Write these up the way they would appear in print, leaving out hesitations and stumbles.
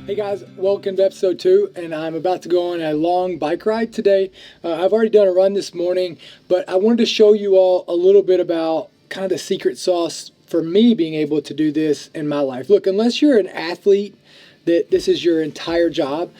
Hey guys, welcome to episode 2, and I'm about to go on a long bike ride today. I've already done a run this morning, but I wanted to show you all a little bit about kind of the secret sauce for me being able to do this in my life. Look, unless you're an athlete, that this is your entire job.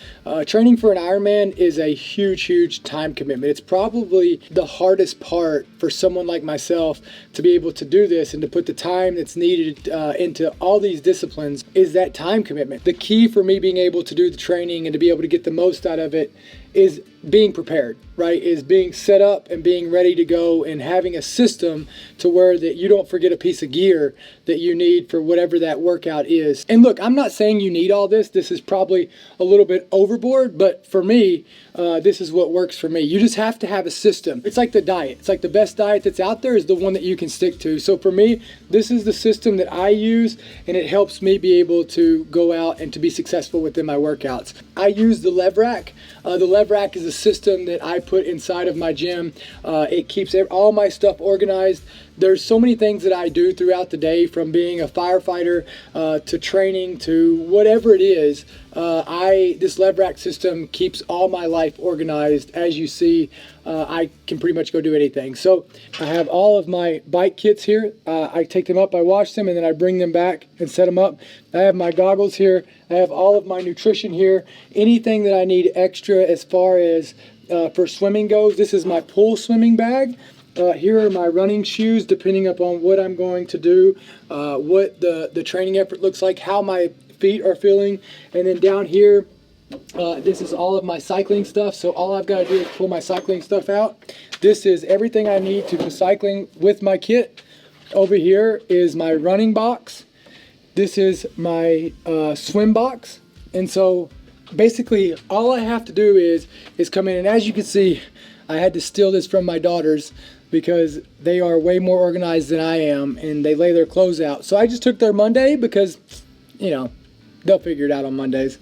Training for an Ironman is a huge time commitment. It's probably the hardest part for someone like myself to be able to do this and to put the time that's needed into all these disciplines is that time commitment. The key for me being able to do the training and to be able to get the most out of it is being prepared, right? Is being set up and being ready to go and having a system to where that you don't forget a piece of gear that you need for whatever that workout is. And look, I'm not saying you need all this. This is probably a little bit overboard, but for me, this is what works for me. You just have to have a system. It's like the diet. It's like the best diet that's out there is the one that you can stick to. So for me, this is the system that I use, and it helps me be able to go out and to be successful within my workouts. I use the lev rack. The lev rack is a system that I put inside of my gym. It keeps all my stuff organized. There's so many things that I do throughout the day, from being a firefighter to training to whatever it is. This lev rack system keeps all my life organized. As you see, I can pretty much go do anything. So I have all of my bike kits here. I take them up, I wash them, and then I bring them back and set them up. I have my goggles here. I have all of my nutrition here. Anything that I need extra as far as for swimming goes. This is my pool swimming bag. Here are my running shoes, depending upon what I'm going to do, what the training effort looks like, how my feet are feeling. And then down here, this is all of my cycling stuff. So all I've got to do is pull my cycling stuff out. This is everything I need to go cycling with my kit. Over here is my running box. This is my swim box. And so basically all I have to do is come in. And as you can see, I had to steal this from my daughters because they are way more organized than I am, and they lay their clothes out. So I just took their Monday because, you know, they'll figure it out on Mondays.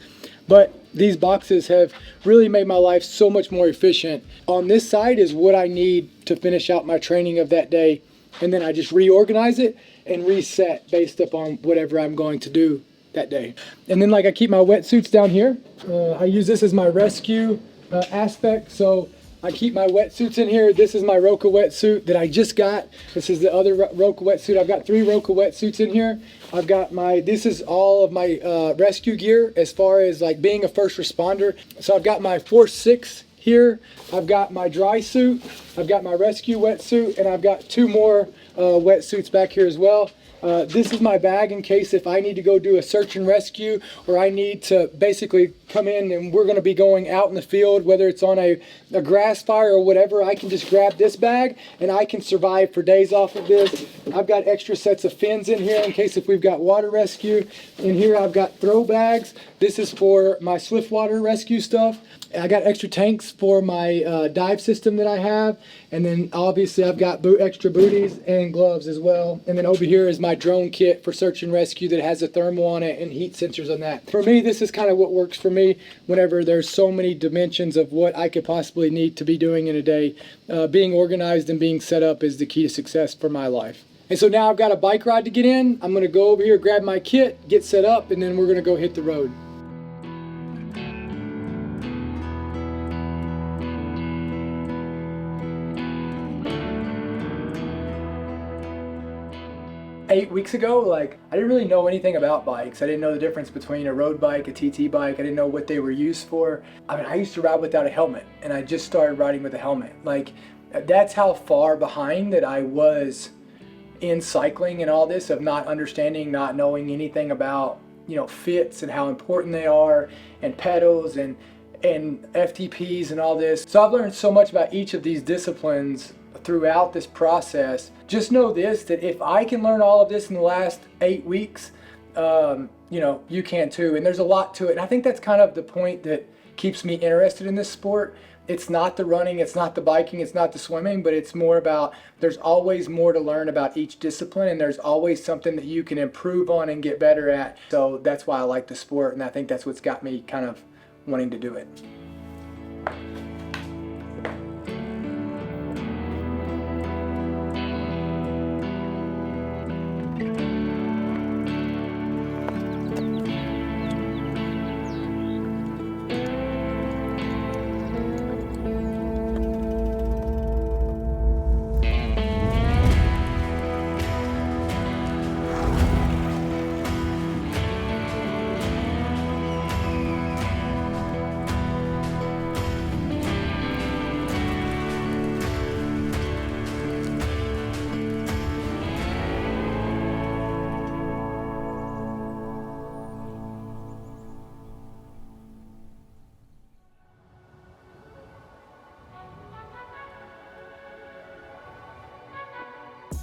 But these boxes have really made my life so much more efficient. On this side is what I need to finish out my training of that day, and then I just reorganize it and reset based upon whatever I'm going to do that day. And then like I keep my wetsuits down here. I use this as my rescue aspect. So I keep my wetsuits in here. This is my Roka wetsuit that I just got. This is the other Roka wetsuit. I've got 3 Roka wetsuits in here. I've got this is all of my rescue gear as far as like being a first responder. So I've got my Force 6 here. I've got my dry suit. I've got my rescue wetsuit, and I've got 2 more wetsuits back here as well. This is my bag in case if I need to go do a search and rescue, or I need to basically come in and we're going to be going out in the field, whether it's on a grass fire or whatever. I can just grab this bag and I can survive for days off of this. I've got extra sets of fins in here in case if we've got water rescue. In here I've got throw bags. This is for my swift water rescue stuff. I got extra tanks for my dive system that I have, and then obviously I've got extra booties and gloves as well. And then over here is my drone kit for search and rescue that has a thermal on it and heat sensors on that. For me, this is kind of what works for me whenever there's so many dimensions of what I could possibly need to be doing in a day. Being organized and being set up is the key to success for my life. And so now I've got a bike ride to get in. I'm going to go over here, grab my kit, get set up, and then we're going to go hit the road. 8 weeks ago, like, I didn't really know anything about bikes. I didn't know the difference between a road bike, a TT bike. I didn't know what they were used for. I mean, I used to ride without a helmet, and I just started riding with a helmet. Like, that's how far behind that I was in cycling and all this, of not understanding, not knowing anything about, you know, fits and how important they are, and pedals and FTPs and all this. So I've learned so much about each of these disciplines throughout this process. Just know this, that if I can learn all of this in the last 8 weeks, you know, you can too. And there's a lot to it. And I think that's kind of the point that keeps me interested in this sport. It's not the running, it's not the biking, it's not the swimming, but it's more about, there's always more to learn about each discipline, and there's always something that you can improve on and get better at. So that's why I like the sport, and I think that's what's got me kind of wanting to do it.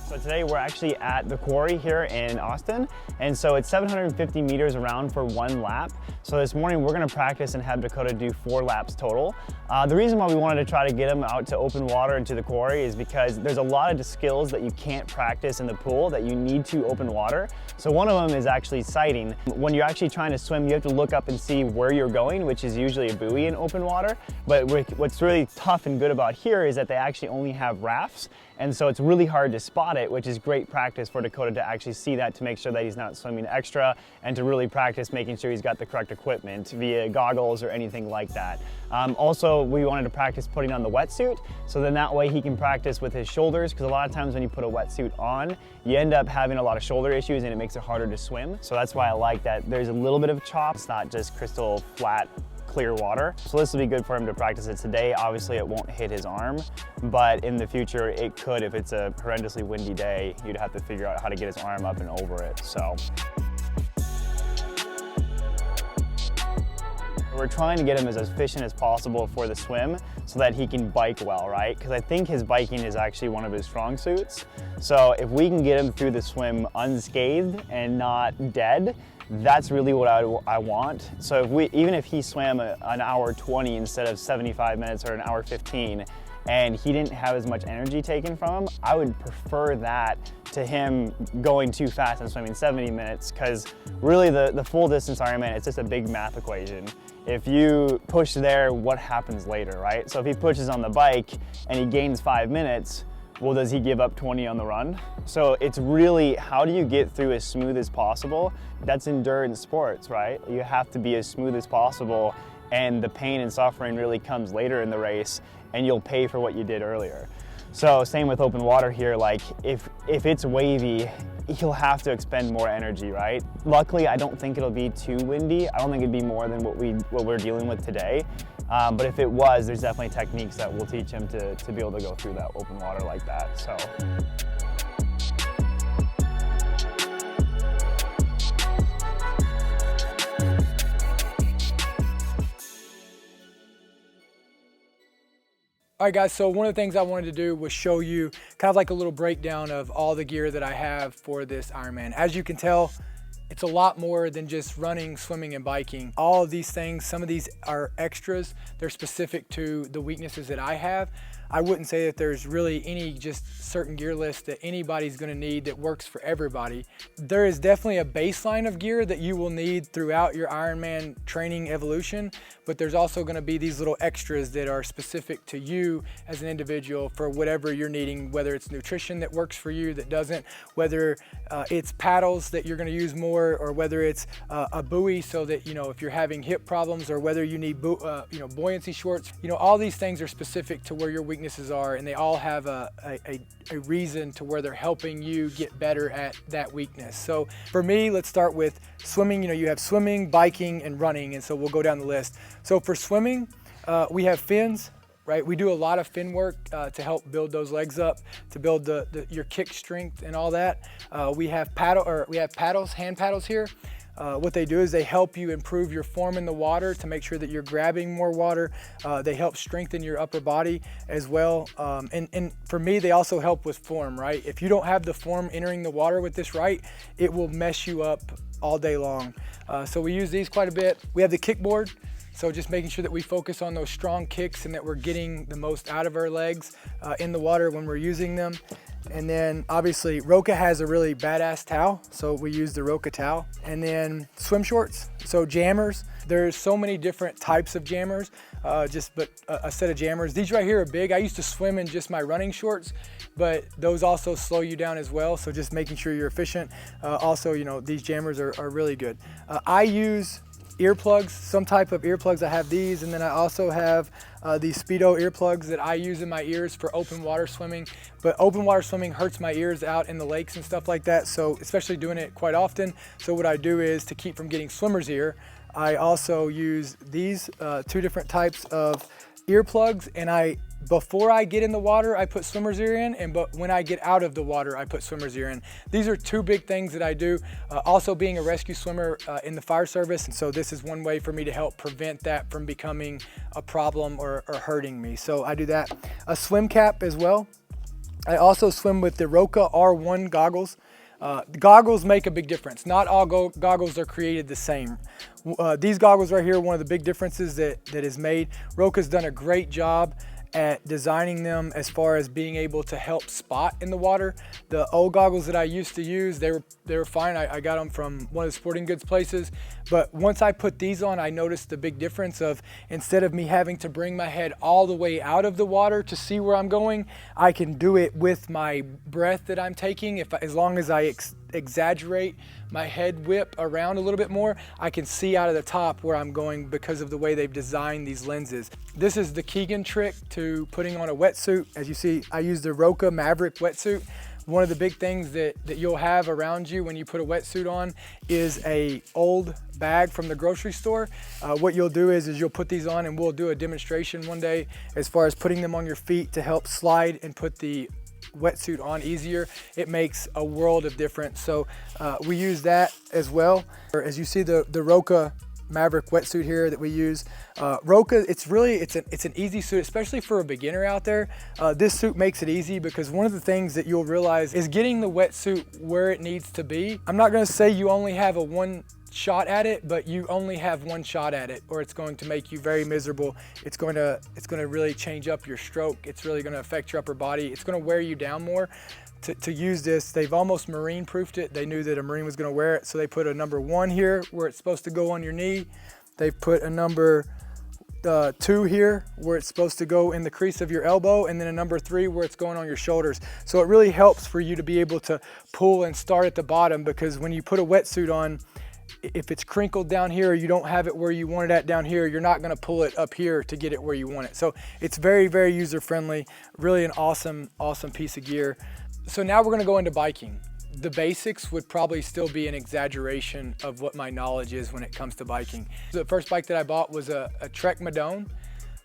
So today we're actually at the quarry here in Austin, and so it's 750 meters around for 1 lap. So this morning we're going to practice and have Dakota do 4 laps total. The reason why we wanted to try to get him out to open water and to the quarry is because there's a lot of skills that you can't practice in the pool that you need to open water. So one of them is actually sighting. When you're actually trying to swim, you have to look up and see where you're going, which is usually a buoy in open water. But what's really tough and good about here is that they actually only have rafts, and so it's really hard to spot it, which is great practice for Dakota to actually see that, to make sure that he's not swimming extra, and to really practice making sure he's got the correct equipment via goggles or anything like that. Also, we wanted to practice putting on the wetsuit, so then that way he can practice with his shoulders, because a lot of times when you put a wetsuit on, you end up having a lot of shoulder issues and it makes it harder to swim. So that's why I like that there's a little bit of chop. It's not just crystal flat clear water. So this will be good for him to practice it today. Obviously it won't hit his arm, but in the future it could. If it's a horrendously windy day, you'd have to figure out how to get his arm up and over it. So we're trying to get him as efficient as possible for the swim so that he can bike well, right? Because I think his biking is actually one of his strong suits. So if we can get him through the swim unscathed and not dead, that's really what I want. So even if he swam an hour 20 instead of 75 minutes or an hour 15, and he didn't have as much energy taken from him, I would prefer that to him going too fast and swimming 70 minutes, because really the full distance Ironman, it's just a big math equation. If you push there, what happens later, right? So if he pushes on the bike and he gains 5 minutes, well, does he give up 20 on the run? So it's really, how do you get through as smooth as possible? That's endurance sports, right? You have to be as smooth as possible, and the pain and suffering really comes later in the race, and you'll pay for what you did earlier. So same with open water here, like if it's wavy, he'll have to expend more energy, right? Luckily, I don't think it'll be too windy. I don't think it'd be more than what we're dealing with today. But if it was, there's definitely techniques that will teach him to be able to go through that open water like that. So. All right guys, so one of the things I wanted to do was show you kind of like a little breakdown of all the gear that I have for this Ironman. As you can tell, it's a lot more than just running, swimming, and biking. All of these things, some of these are extras. They're specific to the weaknesses that I have. I wouldn't say that there's really any just certain gear list that anybody's gonna need that works for everybody. There is definitely a baseline of gear that you will need throughout your Ironman training evolution, but there's also gonna be these little extras that are specific to you as an individual for whatever you're needing, whether it's nutrition that works for you, that doesn't, whether it's paddles that you're gonna use more, or whether it's a buoy so that, if you're having hip problems, or whether you need buoyancy shorts. All these things are specific to where your weaknesses are, and they all have a reason to where they're helping you get better at that weakness. So for me, let's start with swimming. You have swimming, biking, and running, and so we'll go down the list. So for swimming, we have fins, right? We do a lot of fin work to help build those legs up, to build your kick strength and all that. We have paddles, hand paddles here. What they do is they help you improve your form in the water to make sure that you're grabbing more water. They help strengthen your upper body as well. And for me, they also help with form, right? If you don't have the form entering the water with this right, it will mess you up all day long. So we use these quite a bit. We have the kickboard. So just making sure that we focus on those strong kicks and that we're getting the most out of our legs in the water when we're using them. And then obviously Roka has a really badass towel, so we use the Roka towel. And then swim shorts, so jammers. There's so many different types of jammers, but a set of jammers. These right here are big. I used to swim in just my running shorts, but those also slow you down as well, so just making sure you're efficient. Also, these jammers are really good. I use earplugs, some type of earplugs. I have these, and then I also have these Speedo earplugs that I use in my ears for open water swimming. But open water swimming hurts my ears out in the lakes and stuff like that, so especially doing it quite often. So what I do is, to keep from getting swimmer's ear, I also use these 2 different types of earplugs, and before I get in the water, I put swimmer's ear in, but when I get out of the water, I put swimmer's ear in. These are 2 big things that I do. Also being a rescue swimmer in the fire service, and so this is one way for me to help prevent that from becoming a problem or hurting me. So I do that. A swim cap as well. I also swim with the Roka R1 goggles. Goggles make a big difference. Not all goggles are created the same. These goggles right here, one of the big differences that is made. Roka's done a great job at designing them as far as being able to help spot in the water. The old goggles that I used to use, they were fine. I got them from one of the sporting goods places. But once I put these on, I noticed the big difference of, instead of me having to bring my head all the way out of the water to see where I'm going, I can do it with my breath that I'm taking. As long as I exaggerate my head whip around a little bit more, I can see out of the top where I'm going because of the way they've designed these lenses. This is the Keegan trick to putting on a wetsuit. As you see, I use the Roka Maverick wetsuit. One of the big things that you'll have around you when you put a wetsuit on is a old bag from the grocery store. What you'll do is you'll put these on, and we'll do a demonstration one day as far as putting them on your feet to help slide and put the wetsuit on easier. It makes a world of difference. So we use that as well. As you see, the Roka Maverick wetsuit here that we use. Roka, it's an easy suit, especially for a beginner out there. This suit makes it easy because one of the things that you'll realize is getting the wetsuit where it needs to be. I'm not going to say you only have one shot at it, but you only have one shot at it, or it's going to make you very miserable. It's going to really change up your stroke. It's really going to affect your upper body. It's going to wear you down more. To use this, they've almost marine proofed it. They knew that a Marine was going to wear it, so they put a number 1 here where it's supposed to go on your knee. They've put a number 2 here where it's supposed to go in the crease of your elbow, and then a number 3 where it's going on your shoulders. So it really helps for you to be able to pull and start at the bottom, because when you put a wetsuit on, if it's crinkled down here or you don't have it where you want it at down here, you're not going to pull it up here to get it where you want it. So it's very, very user friendly. Really an awesome piece of gear. So now we're going to go into biking. The basics would probably still be an exaggeration of what my knowledge is when it comes to biking. The first bike that I bought was a Trek Madone.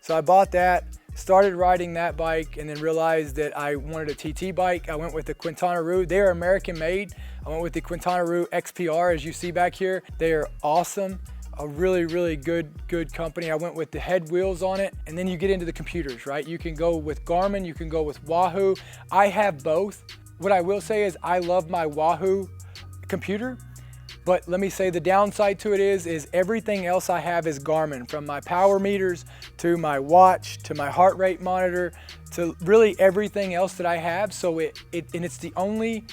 So I bought that, started riding that bike, and then realized that I wanted a TT bike. I went with the Quintana Roo. They are American made. I went with the Quintana Roo XPR, as you see back here. They are awesome. A really, really good company. I went with the head wheels on it, and then you get into the computers, right? You can go with Garmin, you can go with Wahoo. I have both. What I will say is I love my Wahoo computer, but let me say the downside to it is everything else I have is Garmin, from my power meters to my watch to my heart rate monitor to really everything else that I have. So it's the only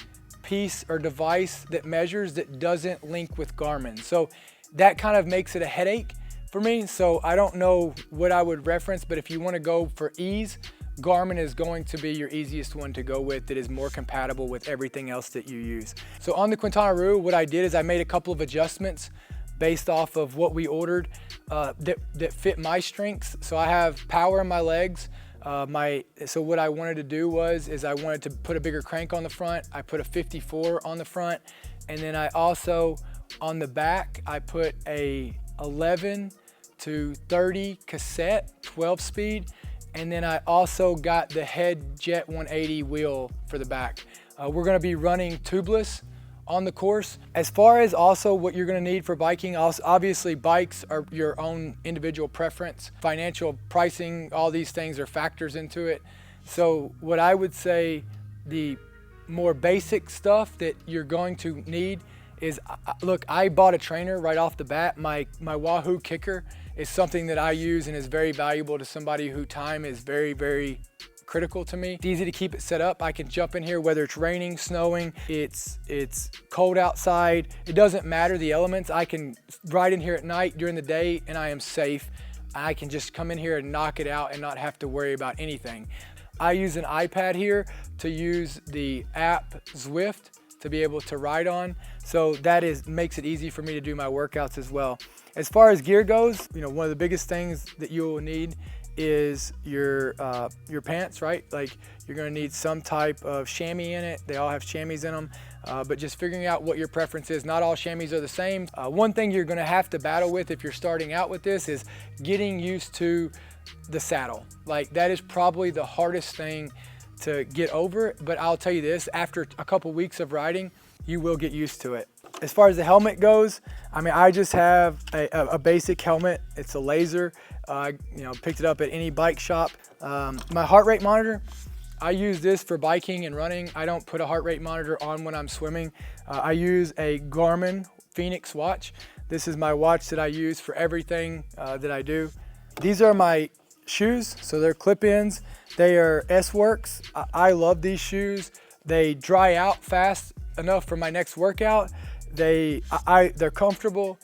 piece or device that measures that doesn't link with Garmin. So that kind of makes it a headache for me. So I don't know what I would reference, but if you want to go for ease, Garmin is going to be your easiest one to go with, that is more compatible with everything else that you use. So on the Quintana Roo, what I did is I made a couple of adjustments based off of what we ordered that fit my strengths. So I have power in my legs. So what I wanted to do is I wanted to put a bigger crank on the front. I put a 54 on the front, and then I also, on the back, I put a 11 to 30 cassette 12 speed, and then I also got the head Jet 180 wheel for the back. We're going to be running tubeless on the course. As far as also what you're going to need for biking, obviously bikes are your own individual preference. Financial pricing, all these things are factors into it. So what I would say, the more basic stuff that you're going to need is, look, I bought a trainer right off the bat. My Wahoo kicker is something that I use and is very valuable to somebody who time is very, very critical to me. It's easy to keep it set up. I can jump in here whether it's raining, snowing, it's cold outside. It doesn't matter the elements. I can ride in here at night, during the day, and I am safe. I can just come in here and knock it out and not have to worry about anything. I use an iPad here to use the app Zwift to be able to ride on. So that makes it easy for me to do my workouts as well. As far as gear goes, one of the biggest things that you will need is your pants, right? Like, you're gonna need some type of chamois in it. They all have chamois in them, but just figuring out what your preference is. Not all chamois are the same. One thing you're gonna have to battle with if you're starting out with this is getting used to the saddle. Like, that is probably the hardest thing to get over, but I'll tell you this, after a couple weeks of riding, you will get used to it. As far as the helmet goes, I just have a basic helmet. It's a laser. Picked it up at any bike shop. My heart rate monitor, I use this for biking and running. I don't put a heart rate monitor on when I'm swimming. I use a Garmin Phoenix watch. This is my watch that I use for everything that I do. These are my shoes, so they're clip-ins. They are S-Works. I love these shoes. They dry out fast enough for my next workout. They're comfortable.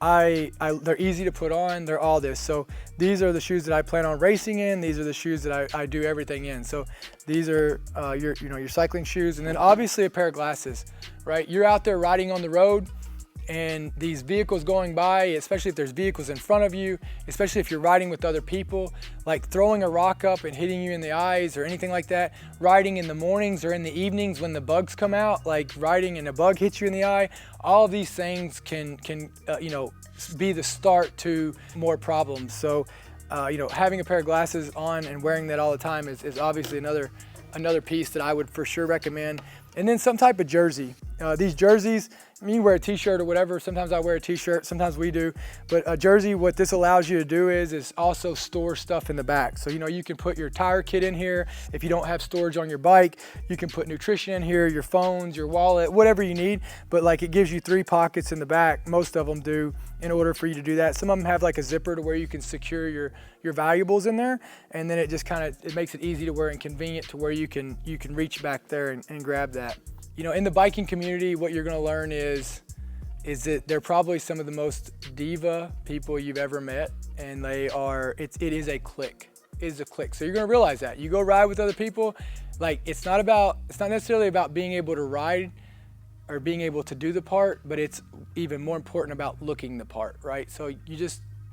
They're easy to put on. They're all this. So these are the shoes that I plan on racing in. These are the shoes that I do everything in. So these are your cycling shoes, and then obviously a pair of glasses, right? You're out there riding on the road, and these vehicles going by, especially if there's vehicles in front of you, especially if you're riding with other people, like throwing a rock up and hitting you in the eyes or anything like that, riding in the mornings or in the evenings when the bugs come out, like riding and a bug hits you in the eye, all of these things can be the start to more problems. So, having a pair of glasses on and wearing that all the time is obviously another piece that I would for sure recommend. And then some type of jersey. These jerseys, you wear a t-shirt or whatever. Sometimes I wear a t-shirt, sometimes we do. But a jersey, what this allows you to do is also store stuff in the back. So, you can put your tire kit in here. If you don't have storage on your bike, you can put nutrition in here, your phones, your wallet, whatever you need. But like it gives you 3 pockets in the back. Most of them do, in order for you to do that. Some of them have like a zipper to where you can secure your valuables in there. And then it just it makes it easy to wear and convenient to where you can reach back there and grab that. In the biking community, what you're gonna learn is that they're probably some of the most diva people you've ever met, and it is a clique. It is a clique. So you're gonna realize that. You go ride with other people, like it's not necessarily about being able to ride or being able to do the part, but it's even more important about looking the part, right? So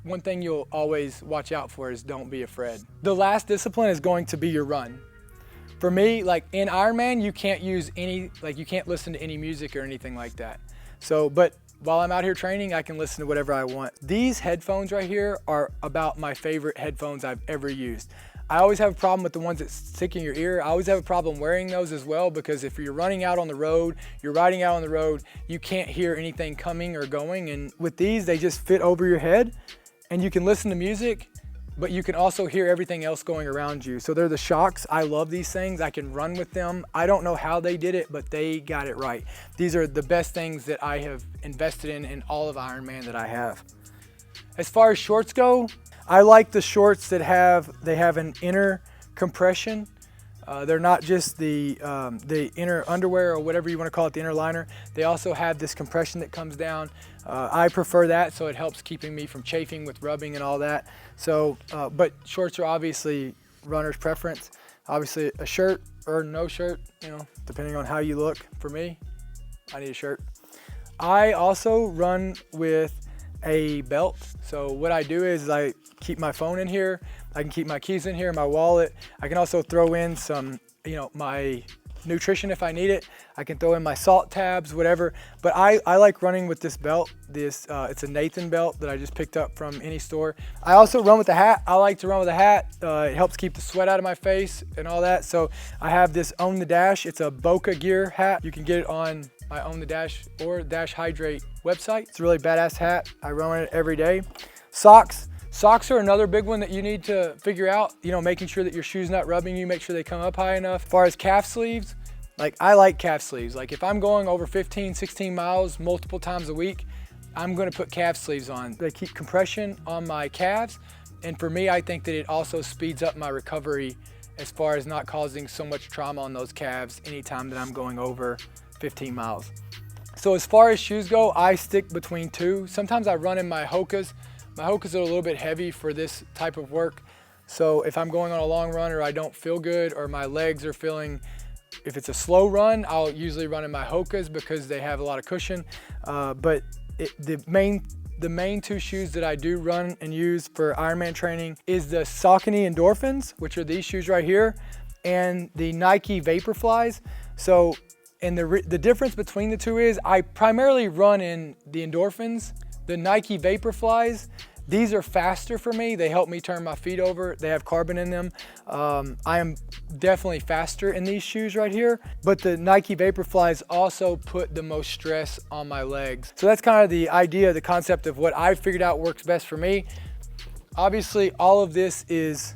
one thing you'll always watch out for is don't be afraid. The last discipline is going to be your run. For me, like in Ironman, you can't you can't listen to any music or anything like that. So, but while I'm out here training, I can listen to whatever I want. These headphones right here are about my favorite headphones I've ever used. I always have a problem with the ones that stick in your ear. I always have a problem wearing those as well, because if you're running out on the road, you're riding out on the road, you can't hear anything coming or going. And with these, they just fit over your head and you can listen to music, but you can also hear everything else going around you. So they're the Shocks. I love these things. I can run with them. I don't know how they did it, but they got it right. These are the best things that I have invested in all of Ironman that I have. As far as shorts go, I like the shorts that have an inner compression. They're not just the inner underwear or whatever you want to call it, the inner liner. They also have this compression that comes down. I prefer that, so it helps keeping me from chafing with rubbing and all that. So, but shorts are obviously runner's preference. Obviously a shirt or no shirt, depending on how you look. For me, I need a shirt. I also run with a belt. So what I do is I keep my phone in here. I can keep my keys in here, my wallet. I can also throw in some, my nutrition if I need it. I can throw in my salt tabs, whatever. But I like running with this belt. It's a Nathan belt that I just picked up from any store. I also run with a hat. I like to run with a hat. It helps keep the sweat out of my face and all that. So I have this Own the Dash. It's a Boca Gear hat. You can get it on my Own the Dash or Dash Hydrate website. It's a really badass hat. I run it every day. Socks. Socks are another big one that you need to figure out, making sure that your shoe's not rubbing you, make sure they come up high enough. As far as calf sleeves, I like calf sleeves. Like if I'm going over 15, 16 miles multiple times a week, I'm gonna put calf sleeves on. They keep compression on my calves. And for me, I think that it also speeds up my recovery as far as not causing so much trauma on those calves anytime that I'm going over 15 miles. So as far as shoes go, I stick between 2. Sometimes I run in my Hokas. My Hokas are a little bit heavy for this type of work. So if I'm going on a long run or I don't feel good or my legs are feeling, if it's a slow run, I'll usually run in my Hokas because they have a lot of cushion. But the main 2 shoes that I do run and use for Ironman training is the Saucony Endorphins, which are these shoes right here, and the Nike Vaporflies. So, and the difference between the 2 is I primarily run in the Endorphins. The Nike Vaporflies, these are faster for me. They help me turn my feet over. They have carbon in them. I am definitely faster in these shoes right here, but the Nike Vaporflies also put the most stress on my legs. So that's kind of the idea, the concept of what I figured out works best for me. Obviously, all of this is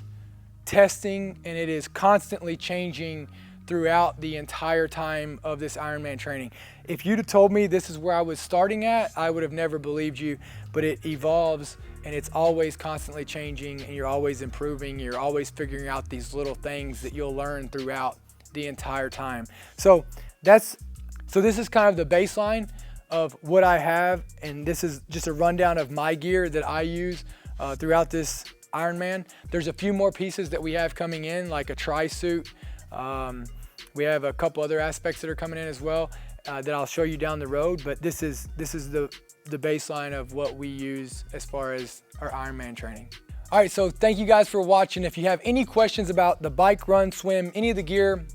testing and it is constantly changing throughout the entire time of this Ironman training. If you'd have told me this is where I was starting at, I would have never believed you, but it evolves and it's always constantly changing and you're always improving. You're always figuring out these little things that you'll learn throughout the entire time. So this is kind of the baseline of what I have, and this is just a rundown of my gear that I use throughout this Ironman. There's a few more pieces that we have coming in, like a tri-suit. We have a couple other aspects that are coming in as well that I'll show you down the road, but this is the baseline of what we use as far as our Ironman training. All right, so thank you guys for watching. If you have any questions about the bike, run, swim, any of the gear,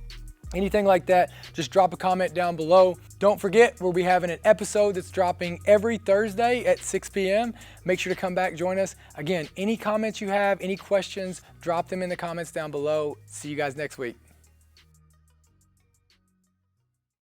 anything like that, just drop a comment down below. Don't forget, we'll be having an episode that's dropping every Thursday at 6 p.m. Make sure to come back, join us. Again, any comments you have, any questions, drop them in the comments down below. See you guys next week.